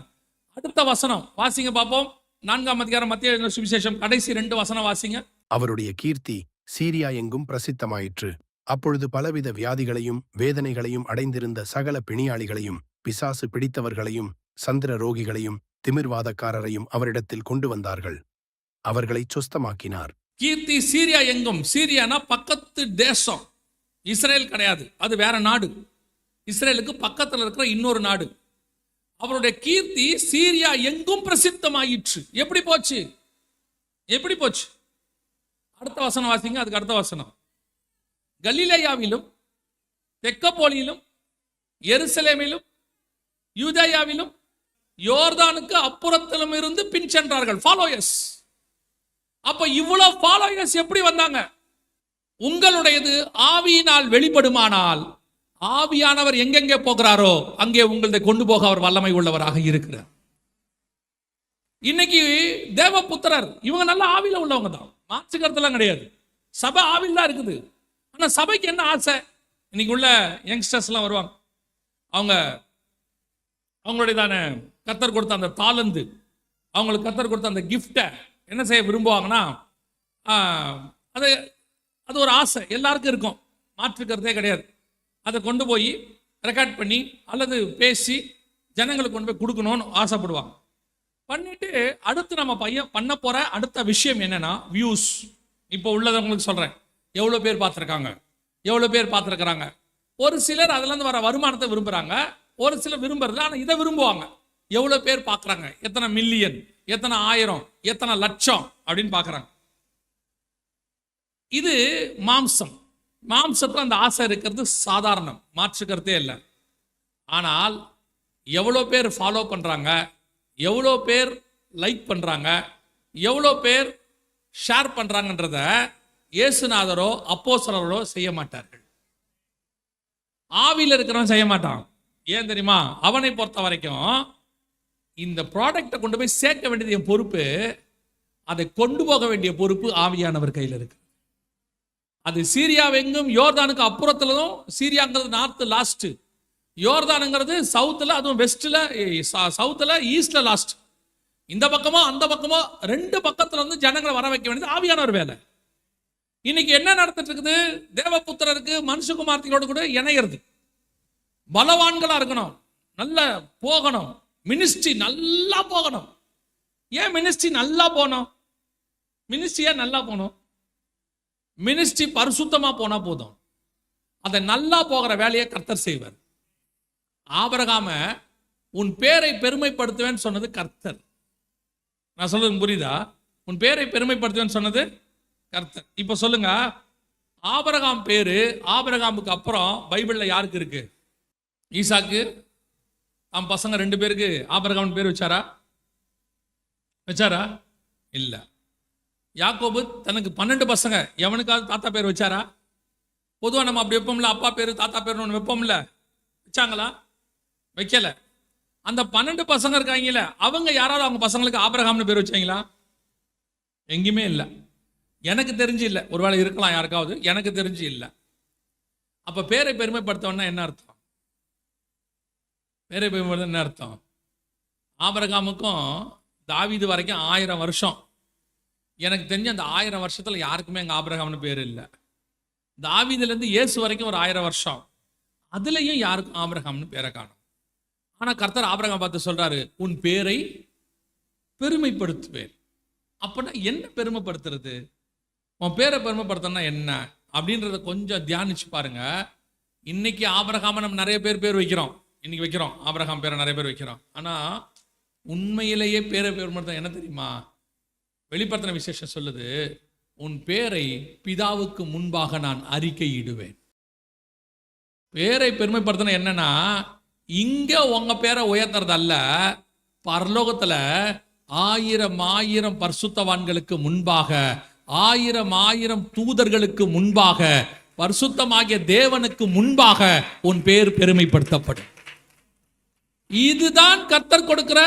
அடுத்த வசனம் வாசிங்க பாப்போம், 4ஆம் அதிகாரம் மத்தேயு சுவிசேஷம் கடைசி 2 வசனம் வாசிங்க. அவருடைய கீர்த்தி சீரியா எங்கும் பிரசித்தமாயிற்று. அப்பொழுது பலவித வியாதிகளையும் வேதனைகளையும் அடைந்திருந்த சகல பிணியாளிகளையும் பிசாசு பிடித்தவர்களையும் சந்திர ரோகிகளையும் திமிர்வாதக்காரரையும் அவரிடத்தில் கொண்டு வந்தார்கள். அவர்களை சொஸ்தமாக்கினார். கீர்த்தி சீரியா எங்கும். சீரியானா பக்கத்து தேசம், இஸ்ரேல் கிடையாது, அது வேற நாடு. இஸ்ரேலுக்கு பக்கத்தில் இருக்கிற இன்னொரு நாடு. அவருடைய கீர்த்தி சீரியா எங்கும் பிரசித்தமாயிற்று. எப்படி போச்சு? எப்படி போச்சு? அடுத்த வசனம் வாசிங்க. அதுக்கு அடுத்த வசனம், கலிலேயாவிலும் தெக்கப்போலியிலும் எருசலேமிலும் யூதேயாவிலும் யோர்தானுக்கு அப்புறத்திலும் இருந்து பின் சென்றார்கள். ஃபாலோயர்ஸ். அப்ப இவ்வளவு ஃபாலோயர்ஸ் எப்படி வந்தாங்க? உங்களுடையது ஆவியினால் வெளிப்படுமானால், ஆவியானவர் எங்கெங்கே போகிறாரோ அங்கே உங்களை கொண்டு போக அவர் வல்லமை உள்ளவராக இருக்கிறார். இன்னைக்கு தேவபுத்திரர் இவங்க நல்ல ஆவியில உள்ளவங்க தான், மாற்றுக்கிறதுலாம் கிடையாது. சபை ஆவியில் தான் இருக்குது. ஆனா சபைக்கு என்ன ஆசை? இன்னைக்கு உள்ள யங்ஸ்டர்ஸ் எல்லாம் வருவாங்க, அவங்களுடையதான கர்த்தர் கொடுத்த அந்த தாளந்து, அவங்களுக்கு கர்த்தர் கொடுத்த அந்த கிஃப்டை என்ன செய்ய விரும்புவாங்கன்னா, அது ஒரு ஆசை எல்லாருக்கும் இருக்கும், மாற்றுக்கிறதே கிடையாது. அதை கொண்டு போய் ரெக்கார்ட் பண்ணி அல்லது பேசி ஜனங்களுக்கு கொண்டு போய் கொடுக்கணும்னு ஆசைப்படுவாங்க. பண்ணிட்டு அடுத்து நம்ம பையன் பண்ண போற அடுத்த விஷயம் என்னன்னா வியூஸ். இப்போ உள்ளவங்களுக்கு சொல்றேன், எவ்வளோ பேர் பார்த்துருக்காங்க, எவ்வளோ பேர் பார்த்துருக்குறாங்க. ஒரு சிலர் அதுல இருந்து வர வருமானத்தை விரும்புறாங்க, ஒரு சிலர் விரும்புறது. ஆனால் இதை விரும்புவாங்க, எவ்வளோ பேர் பார்க்குறாங்க, எத்தனை மில்லியன், எத்தனை ஆயிரம், எத்தனை லட்சம் அப்படின்னு பார்க்குறாங்க. இது மாம்சம். மாம்சத்தில் அந்த ஆசை இருக்கிறது சாதாரணம், மாற்றுக்கிறதே இல்லை. ஆனால் எவ்வளோ பேர் ஃபாலோ பண்ணுறாங்க, எவ்வளோ பேர் லைக் பண்ணுறாங்க, எவ்வளோ பேர் ஷேர் பண்ணுறாங்கன்றத இயேசுநாதரோ அப்போஸ்தலரோ செய்ய மாட்டார்கள். ஆவியில் இருக்கிறவன் செய்ய மாட்டான். ஏன் தெரியுமா? அவனை பொறுத்த வரைக்கும் இந்த ப்ராடக்டை கொண்டு போய் சேர்க்க வேண்டியது என் பொறுப்பு, அதை கொண்டு போக வேண்டிய பொறுப்பு ஆவியானவர் கையில் இருக்கு. அது சீரியாவெங்கும் யோர்தானுக்கு அப்புறத்துலதும், சீரியாங்கிறது நார்த் லாஸ்ட், யோர்தானுங்கிறது சவுத்தில், அதுவும் வெஸ்ட்ல, சவுத்தில் ஈஸ்ட்ல லாஸ்ட். இந்த பக்கமோ அந்த பக்கமோ 2 பக்கத்துல இருந்து ஜனங்களை வர வைக்க வேண்டியது ஆவியானவர் வேலை. இன்னைக்கு என்ன நடந்துட்டு இருக்குது? தேவபுத்திரருக்கு மனுஷகுமார்த்திகளோடு கூட இணையிறது. பலவான்களா இருக்கணும், நல்ல போகணும், மினிஸ்ட்ரி நல்லா போகணும். ஏன் மினிஸ்ட்ரி நல்லா போகணும்? மினிஸ்ட்ரி ஏன் நல்லா போகணும்? மினிஸ்ட்ரி பரிசுத்தமா போனா போதும். அதை நல்லா போகிற வேலையை கர்த்தர் செய்வார். ஆபிரகாம உன் பேரை பெருமைப்படுத்துவேன்னு சொன்னது கர்த்தர். நான் சொல்றது புரியுதா? உன் பேரை பெருமைப்படுத்துவேன்னு சொன்னது கர்த்தர். இப்ப சொல்லுங்க, ஆபிரகாம் பேரு ஆபிரகாமுக்கு அப்புறம் பைபிள்ல யாருக்கு இருக்கு? ஈசாக்கு அவன் பசங்க 2 பேருக்கு ஆபிரகாம் பேர் வச்சாரா? இல்ல. யாக்கோபு தனக்கு 12 பசங்க, எவனுக்காவது தாத்தா பேர் வச்சாரா? பொதுவா நம்ம அப்படி வைப்போம்ல, அப்பா பேரு தாத்தா பேர் ஒன்று வைப்போம்ல, வச்சாங்களா? வைக்கல. அந்த 12 பசங்க இருக்காங்கல்ல, அவங்க யாராவது அவங்க பசங்களுக்கு ஆபிரகாம்னு பேர் வச்சாங்களா? எங்கேயுமே இல்லை. எனக்கு தெரிஞ்சு இல்லை. ஒருவேளை இருக்கலாம் யாருக்காவது, எனக்கு தெரிஞ்சு இல்லை. அப்ப பேரை பெருமைப்படுத்தவன்னா என்ன அர்த்தம்? பேரை பெருமைப்படுத்த என்ன அர்த்தம்? ஆபிரகாமுக்கும் தாவீது வரைக்கும் 1000 வருஷம். எனக்கு தெரிஞ்ச அந்த 1000 வருஷத்துல யாருக்குமே எங்க ஆபிரகாம்னு பேர் இல்லை. தாவீதுல இருந்து இயேசு வரைக்கும் ஒரு 1000 வருஷம், அதுலயும் யாருக்கும் ஆபிரகாம்னு பேரை காணும். ஆனா கர்த்தர் ஆபிரகாம் பார்த்து சொல்றாரு, உன் பேரை பெருமைப்படுத்துவேன். அப்படின்னா என்ன பெருமைப்படுத்துறது? உன் பேரை பெருமைப்படுத்தனா என்ன அப்படின்றத கொஞ்சம் தியானிச்சு பாருங்க. இன்னைக்கு ஆபிரகாம நம்ம நிறைய பேர் வைக்கிறோம், இன்னைக்கு வைக்கிறோம், ஆபிரகாம் பேரை நிறைய பேர் வைக்கிறோம். ஆனா உண்மையிலேயே பேரை பெருமைப்படுத்த என்ன தெரியுமா? வெளிப்படுத்தின விசேஷம் சொல்லுது, உன் பேரை பிதாவுக்கு முன்பாக நான் அறிக்கையிடுவேன். பேரை பெருமைப்படுத்தின என்னன்னா, இங்க உங்க பேரை உயர்த்துறது அல்ல, பரலோகத்துல 1000 பரிசுத்தவான்களுக்கு முன்பாக, 1000 தூதர்களுக்கு முன்பாக, பரிசுத்தமாகிய தேவனுக்கு முன்பாக உன் பேர் பெருமைப்படுத்தப்படும். இதுதான் கர்த்தர் கொடுக்கிற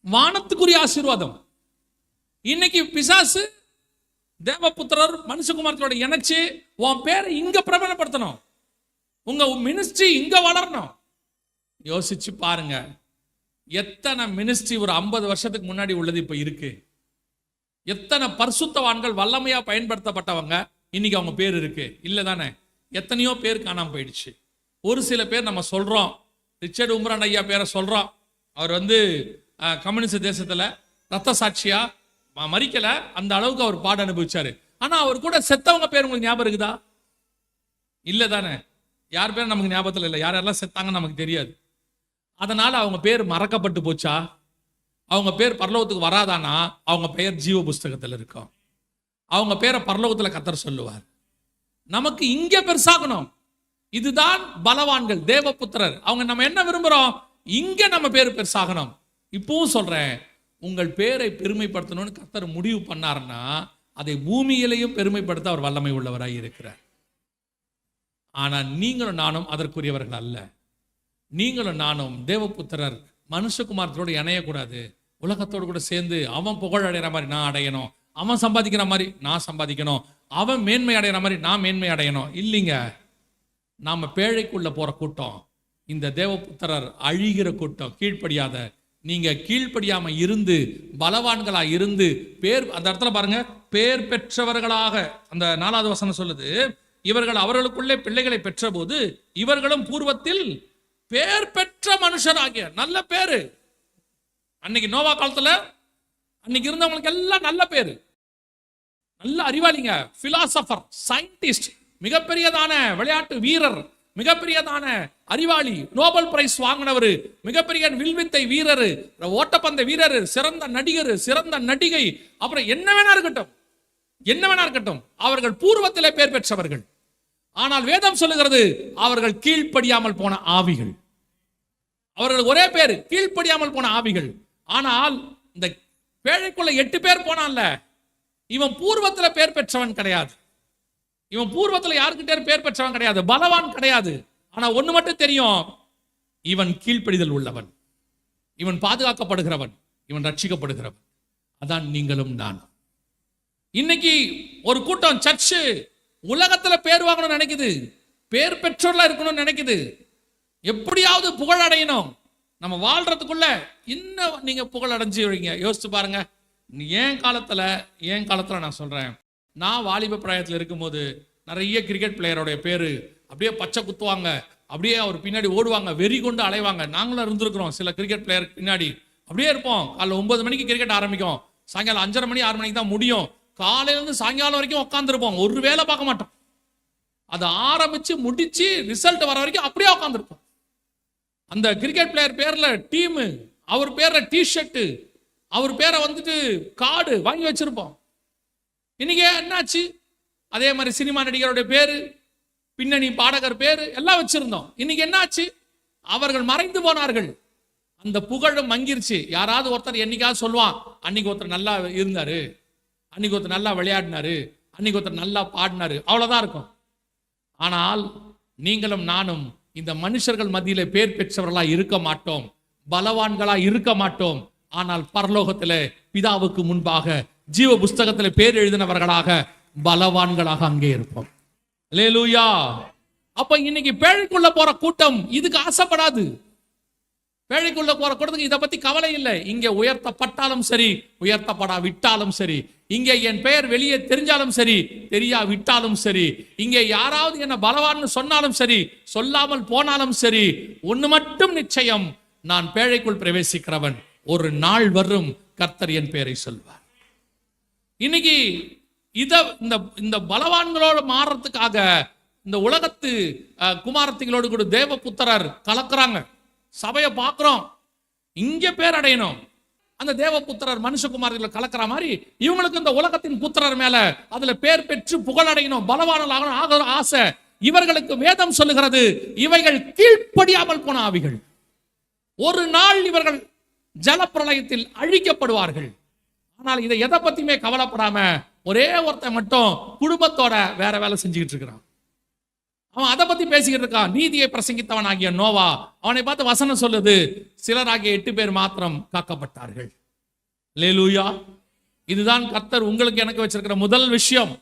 வானத்துக்குரிய ஆசீர்வாதம். இன்னைக்கு பிசாசு தேவபுத்திரர் மனுஷகுமாரத்தோட இணைச்சு உன் பேரை இங்க பிரபலப்படுத்தணும், உங்க மினிஸ்ட்ரி இங்க வளரணும். யோசிச்சு பாருங்க, எத்தனை மினிஸ்ட்ரி ஒரு 50 வருஷத்துக்கு முன்னாடி உள்ளது இப்ப இருக்கு. எத்தனை பரிசுத்தவான்கள் வல்லமையா பயன்படுத்தப்பட்டவங்க இன்னைக்கு அவங்க பேர் இருக்கு இல்ல தானே? எத்தனையோ பேர் காணாம போயிடுச்சு. ஒரு சில பேர் நம்ம சொல்றோம், ரிச்சர்ட் உம்ரான் ஐயா பேரை சொல்றோம். அவர் கம்யூனிஸ்ட் தேசத்துல ரத்த சாட்சியா மறிக்கல, அந்த அளவுக்கு அவர் பாட அனுபவிச்சாரு. ஆனா அவர் கூட செத்தவங்க பேர் உங்களுக்கு ஞாபகம் இருக்குதா? இல்ல தானே? யார் பேர் நமக்கு ஞாபகத்தில் இல்லை. யாரெல்லாம் செத்தாங்கன்னு நமக்கு தெரியாது. அதனால அவங்க பேர் மறக்கப்பட்டு போச்சா? அவங்க பேர் பரலோகத்துக்கு வராதானா? அவங்க பெயர் ஜீவ புஸ்தகத்தில் இருக்கும். அவங்க பேரை பரலோகத்தில் கர்த்தர் சொல்லுவார். நமக்கு இங்க பெருசாகணும். இதுதான் பலவான்கள், தேவபுத்திரர். அவங்க நம்ம என்ன விரும்புறோம்? இங்க நம்ம பேர் பெருசாகணும். இப்பவும் சொல்றேன், உங்கள் பேரை பெருமைப்படுத்தணும்னு கர்த்தர் முடிவு பண்ணாருன்னா அதை பூமியிலையும் பெருமைப்படுத்த அவர் வல்லமை உள்ளவராய் இருக்கிறார். ஆனா நீங்களும் நானும் அதற்குரியவர்கள் அல்ல. நீங்களும் நானும் தேவபுத்திரர் மனுஷகுமாரத்தோடு இணையக்கூடாது. உலகத்தோடு கூட சேர்ந்து அவன் புகழ் அடைகிற மாதிரி நான் அடையணும், அவன் சம்பாதிக்கிற மாதிரி நான் சம்பாதிக்கணும், அவன் மேன்மை அடைகிற மாதிரி நான் மேன்மை அடையணும். இல்லைங்க, நாம பேழைக்குள்ள போற கூட்டம் இந்த தேவபுத்திரர் அழிகிற கூட்டம், கீழ்ப்படியாத. நீங்க கீழ்ப்படியாம இருந்து பலவான்களா இருந்து பேர், அந்த இடத்துல பாருங்க, பேர் பெற்றவர்களாக அந்த 4வது வசனம் சொல்லுது, இவர்கள் அவர்களுக்குள்ளே பிள்ளைகளை பெற்ற போது இவர்களும் பூர்வத்தில் பேர் பெற்ற மனுஷராகிய. நல்ல பேரு. அன்னைக்கு நோவா காலத்துல அன்னைக்கு இருந்தவங்களுக்கு எல்லாம் நல்ல பேரு, நல்ல அறிவாளிங்க, பிலாசபர், சயின்டிஸ்ட், மிகப்பெரியதான விளையாட்டு வீரர், மிகப்பெரியதான அறிவாளி, நோபல் பிரைஸ் வாங்கினவர், மிகப்பெரிய வில்வித்தை வீரர், ஓட்டப்பந்த வீரர், சிறந்த நடிகர், சிறந்த நடிகை, அப்புறம் என்ன வேணா இருக்கட்டும், அவர்கள் பூர்வத்திலே பேர் பெற்றவர்கள். ஆனால் வேதம் சொல்லுகிறது அவர்கள் கீழ்ப்படியாமல் போன ஆவிகள். அவர்கள் ஒரே பேர், கீழ்ப்படியாமல் போன ஆவிகள். ஆனால் இந்த பேழைக்குள்ள 8 பேர் போனான்ல, இவன் பூர்வத்துல பேர் பெற்றவன் கிடையாது. இவன் பூர்வத்துல யாருக்கிட்டே பேர் பெற்றவன் கிடையாது, பலவான் கிடையாது. ஆனா ஒண்ணு மட்டும் தெரியும், இவன் கீழ்ப்படிதல் உள்ளவன், இவன் பாதுகாக்கப்படுகிறவன், இவன் ரட்சிக்கப்படுகிறவன். அதான் நீங்களும் நான். இன்னைக்கு ஒரு கூட்டம் சர்ச்சு உலகத்துல பேர் வாங்கணும்னு நினைக்குது, பேர் பெற்றோர்ல இருக்கணும்னு நினைக்குது, எப்படியாவது புகழ் அடையணும். நம்ம வாழ்றதுக்குள்ள இன்னும் நீங்க புகழ் அடைஞ்சு வைங்க. யோசிச்சு பாருங்க. என் காலத்துல நான் சொல்றேன், நான் வாலிப பிராயத்தில் இருக்கும்போது நிறைய கிரிக்கெட் பிளேயரோடைய பேரு அப்படியே பச்சை குத்துவாங்க, அப்படியே அவர் பின்னாடி ஓடுவாங்க, வெறி கொண்டு அலைவாங்க. நாங்களும் இருந்திருக்கிறோம் சில கிரிக்கெட் பிளேயருக்கு பின்னாடி. அப்படியே இருப்போம். காலைல 9 மணிக்கு கிரிக்கெட் ஆரம்பிக்கும், சாயங்காலம் 5:30 மணி 6 மணிக்கு தான் முடியும். காலையிலேருந்து சாயங்காலம் வரைக்கும் உட்காந்துருப்போம், ஒரு வேலை பார்க்க மாட்டோம். அதை ஆரம்பிச்சு முடிச்சு ரிசல்ட் வர வரைக்கும் அப்படியே உட்காந்துருப்போம். அந்த கிரிக்கெட் பிளேயர் பேர்ல டீமு, அவர் பேர்ல டிஷர்ட்டு, அவர் பேரை வந்துட்டு கார்டு வாங்கி வச்சிருப்போம். இன்னைக்கு என்னாச்சு? அதே மாதிரி சினிமா நடிகருடைய பேரு, பின்னணி பாடகர் பேரு எல்லாம் வச்சிருந்தோம். இன்னைக்கு என்னாச்சு? அவர்கள் மறைந்து போனார்கள், அந்த புகழும் மங்கிருச்சு. யாராவது ஒருத்தர் என்னைக்காவது சொல்லுவான், அன்னைக்கு ஒருத்தர் நல்லா இருந்தாரு, அன்னைக்கு ஒருத்தர் நல்லா விளையாடினாரு, அன்னைக்கு ஒருத்தர் நல்லா பாடினாரு, அவ்வளவுதான் இருக்கும். ஆனால் நீங்களும் நானும் இந்த மனுஷர்கள் மத்தியிலே பேர் பெற்றவர்களா இருக்க மாட்டோம், பலவான்களா இருக்க மாட்டோம். ஆனால் பரலோகத்திலே பிதாவுக்கு முன்பாக ஜீவ புஸ்தகத்திலே பேர் எழுதினவர்களாக பலவான்களாக அங்கே இருப்போம். அல்லேலூயா. அப்ப இன்னைக்கு பேழைக்குள்ள போற கூட்டம் இதுக்கு ஆசைப்படாது. பேழைக்குள்ள போற கூட்டத்துக்கு இதை பத்தி கவலை இல்லை. இங்க உயர்த்தப்பட்டாலும் சரி, உயர்த்தப்படாவிட்டாலும் சரி, இங்கே என் பெயர் வெளியே தெரிஞ்சாலும் சரி, தெரியாவிட்டாலும் சரி, இங்கே யாராவது என்ன பலவான்னு சொன்னாலும் சரி, சொல்லாமல் போனாலும் சரி, ஒண்ணு மட்டும் நிச்சயம், நான் பேழைக்குள் பிரவேசிக்கிறவன். ஒரு நாள் வரும் கர்த்தர் என் பெயரை சொல்வார். இன்னைக்கு இந்த பலவான்களோடு மாறுறதுக்காக இந்த உலகத்து குமாரத்திகளோடு கூட தேவ புத்திரர் கலக்குறாங்க. சபையை பார்க்கிறோம், இங்க பேர் அடையணும். அந்த தேவ புத்திரர் மனுஷகுமாரர்களை கலக்கிற மாதிரி இவங்களுக்கு இந்த உலகத்தின் புத்திரர் மேல அதுல பேர் பெற்று புகழடையணும், பலவானலாகணும் ஆகிற ஆசை. இவர்களுக்கு வேதம் சொல்லுகிறது, இவைகள் கீழ்ப்படியாமல் போன ஆவிகள். ஒரு நாள் இவர்கள் ஜலப்பிரளயத்தில் அழிக்கப்படுவார்கள். ஆனால் இதை எதை பத்தியுமே கவலைப்படாம ஒரே ஒருத்தன் மட்டும் குடும்பத்தோட வேற வேலை செஞ்சுக்கிட்டு இருக்கிறான். அவன் அதை பத்தி பேசிக்கிட்டு இருக்கான். நீதியை பிரசங்கித்தவன் ஆகிய நோவா, அவனை பார்த்து வசனம் சொல்லுது, சிலராகிய 8 பேர் மாத்திரம் காக்கப்பட்டார்கள். அல்லேலூயா. இதுதான் கர்த்தர் உங்களுக்கு எனக்கு வச்சிருக்கிற முதல் விஷயம்.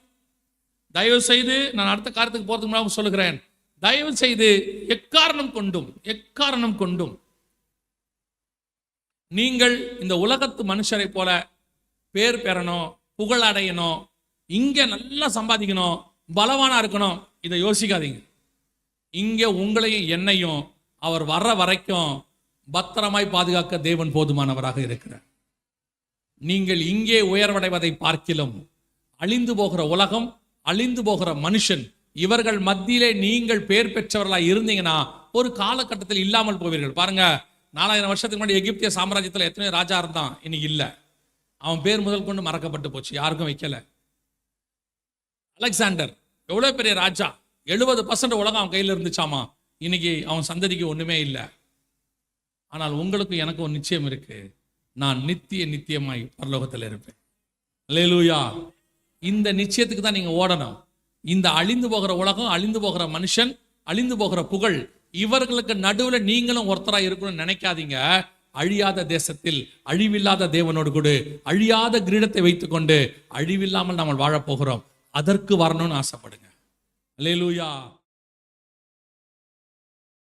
தயவு செய்து நான் அடுத்த காரியத்துக்கு போறதுக்கு முன்னாடி சொல்லுகிறேன், தயவு செய்து எக்காரணம் கொண்டும் நீங்கள் இந்த உலகத்து மனுஷரை போல பேர் பெறணும், புகழ் அடையணும், இங்க நல்லா சம்பாதிக்கணும், பலவானா இருக்கணும், இதை யோசிக்காதீங்க. இங்க உங்களையும் என்னையும் அவர் வர்ற வரைக்கும் பத்திரமாய் பாதுகாக்க தேவன் போதுமானவராக இருக்கிறார். நீங்கள் இங்கே உயர்வடைவதை பார்க்கிலும் அழிந்து போகிற உலகம், அழிந்து போகிற மனுஷன், இவர்கள் மத்தியிலே நீங்கள் பேர் பெற்றவர்களாக இருந்தீங்கன்னா ஒரு காலகட்டத்தில் இல்லாமல் போவீர்கள். பாருங்க, 4000 வருஷத்துக்கு முன்னாடி எகிப்திய சாம்ராஜ்யத்தில் எத்தனையோ ராஜா இருந்தான், இன்னைக்கு இல்லை. அவன் பேர் முதல் கொண்டு மறக்கப்பட்டு போச்சு, யாருக்கும் வைக்கல. அலெக்சாண்டர் எவ்வளவு பெரிய ராஜா, 70% உலகம் அவன் கையில் இருந்துச்சாமா, இன்னைக்கு அவன் சந்ததிக்கு ஒண்ணுமே இல்லை. ஆனால் உங்களுக்கு எனக்கு ஒரு நிச்சயம் இருக்கு, நான் நித்தியமாய் பரலோகத்தில் இருப்பேன். அல்லேலூயா. இந்த நிச்சயத்துக்கு தான் நீங்க ஓடணும். இந்த அழிந்து போகிற உலகம், அழிந்து போகிற மனுஷன், அழிந்து போகிற புகழ், இவர்களுக்கு நடுவில் நீங்களும் ஒருத்தரா இருக்கணும்னு நினைக்காதீங்க. அழியாத தேசத்தில் அழிவில்லாத தேவனோடு கூட அழியாத கிரீடத்தை வைத்துக்கொண்டு அழிவில்லாமல் நாம் வாழப்போகிறோம். அதற்கு வரணும்னு ஆசைப்படுங்க. அல்லேலூயா.